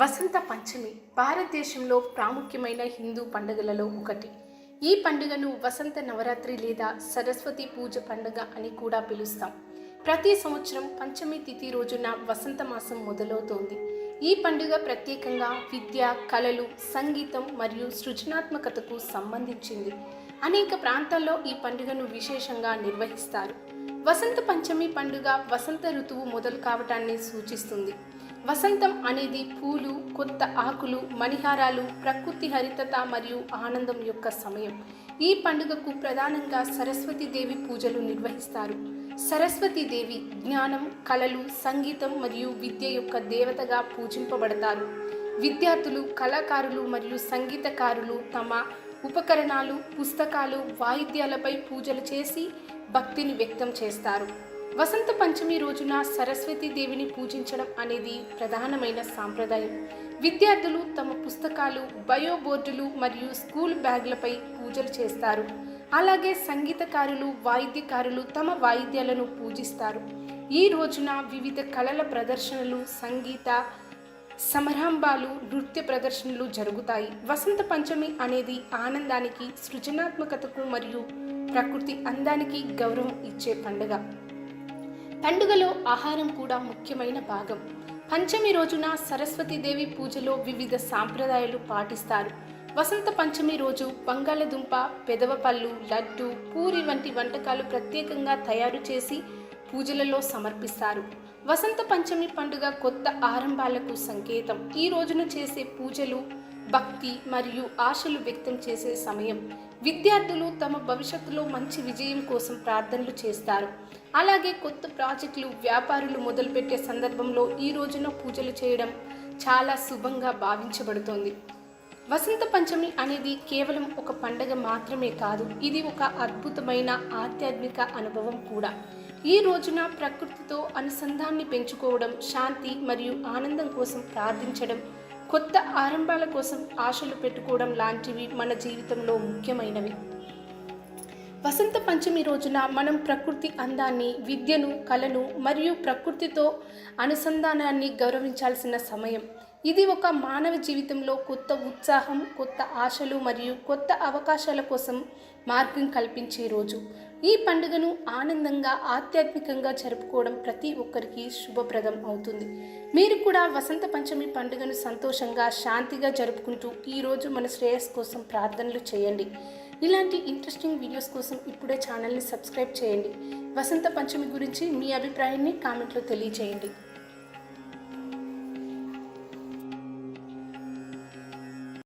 వసంత పంచమి భారతదేశంలో ప్రాముఖ్యమైన హిందూ పండుగలలో ఒకటి. ఈ పండుగను వసంత నవరాత్రి లేదా సరస్వతి పూజ పండుగ అని కూడా పిలుస్తాం. ప్రతి సంవత్సరం పంచమి తిథి రోజున వసంత మాసం మొదలవుతోంది. ఈ పండుగ ప్రత్యేకంగా విద్య, కళలు, సంగీతం మరియు సృజనాత్మకతకు సంబంధించింది. అనేక ప్రాంతాల్లో ఈ పండుగను విశేషంగా నిర్వహిస్తారు. వసంత పంచమి పండుగ వసంత ఋతువు మొదలు కావటాన్ని సూచిస్తుంది. వసంతం అనేది పూలు, కొత్త ఆకులు, మణిహారాలు, ప్రకృతి హరితత మరియు ఆనందం యొక్క సమయం. ఈ పండుగకు ప్రధానంగా సరస్వతీదేవి పూజలు నిర్వహిస్తారు. సరస్వతీదేవి జ్ఞానం, కళలు, సంగీతం మరియు విద్య యొక్క దేవతగా పూజింపబడతారు. విద్యార్థులు, కళాకారులు మరియు సంగీతకారులు తమ ఉపకరణాలు, పుస్తకాలు, వాయిద్యాలపై పూజలు చేసి భక్తిని వ్యక్తం చేస్తారు. వసంత పంచమి రోజున సరస్వతీదేవిని పూజించడం అనేది ప్రధానమైన సాంప్రదాయం. విద్యార్థులు తమ పుస్తకాలు, బయో బోర్డులు మరియు స్కూల్ బ్యాగ్లపై పూజలు చేస్తారు. అలాగే సంగీతకారులు, వాయిద్యకారులు తమ వాయిద్యాలను పూజిస్తారు. ఈ రోజున వివిధ కళల ప్రదర్శనలు, సంగీత సమారంభాలు, నృత్య ప్రదర్శనలు జరుగుతాయి. వసంత పంచమి అనేది ఆనందానికి, సృజనాత్మకతకు మరియు ప్రకృతి అందానికి గౌరవం ఇచ్చే పండుగ. పండుగలో ఆహారం కూడా ముఖ్యమైన భాగం. పంచమి రోజున సరస్వతీదేవి పూజలో వివిధ సాంప్రదాయాలు పాటిస్తారు. వసంత పంచమి రోజు బంగాళదుంప, పెదవపళ్ళు, లడ్డు, పూరి వంటి వంటకాలు ప్రత్యేకంగా తయారు చేసి పూజలలో సమర్పిస్తారు. వసంత పంచమి పండుగ కొత్త ఆరంభాలకు సంకేతం. ఈ రోజున చేసే పూజలు భక్తి మరియు ఆశలు వ్యక్తం చేసే సమయం. విద్యార్థులు తమ భవిష్యత్తులో మంచి విజయం కోసం ప్రార్థనలు చేస్తారు. అలాగే కొత్త ప్రాజెక్టులు, వ్యాపారులు మొదలుపెట్టే సందర్భంలో ఈ రోజున పూజలు చేయడం చాలా శుభంగా భావించబడుతోంది. వసంత పంచమి అనేది కేవలం ఒక పండుగ మాత్రమే కాదు, ఇది ఒక అద్భుతమైన ఆధ్యాత్మిక అనుభవం కూడా. ఈ రోజున ప్రకృతితో అనుసంధాన్ని పెంచుకోవడం, శాంతి మరియు ఆనందం కోసం ప్రార్థించడం, కొత్త ఆరంభాల కోసం ఆశలు పెట్టుకోవడం లాంటివి మన జీవితంలో ముఖ్యమైనవి. వసంత పంచమి రోజున మనం ప్రకృతి అందాన్ని, విద్యను, కళను మరియు ప్రకృతితో అనుసంధానాన్ని గౌరవించాల్సిన సమయం. ఇది ఒక మానవ జీవితంలో కొత్త ఉత్సాహం, కొత్త ఆశలు మరియు కొత్త అవకాశాల కోసం మార్గం కల్పించే రోజు. ఈ పండుగను ఆనందంగా, ఆధ్యాత్మికంగా జరుపుకోవడం ప్రతి ఒక్కరికి శుభప్రదం అవుతుంది. మీరు కూడా వసంత పంచమి పండుగను సంతోషంగా, శాంతిగా జరుపుకుంటూ ఈరోజు మన శ్రేయస్ కోసం ప్రార్థనలు చేయండి. ఇలాంటి ఇంట్రెస్టింగ్ వీడియోస్ కోసం ఇప్పుడే ఛానల్ని సబ్స్క్రైబ్ చేయండి. వసంత పంచమి గురించి మీ అభిప్రాయాన్ని కామెంట్లో తెలియజేయండి.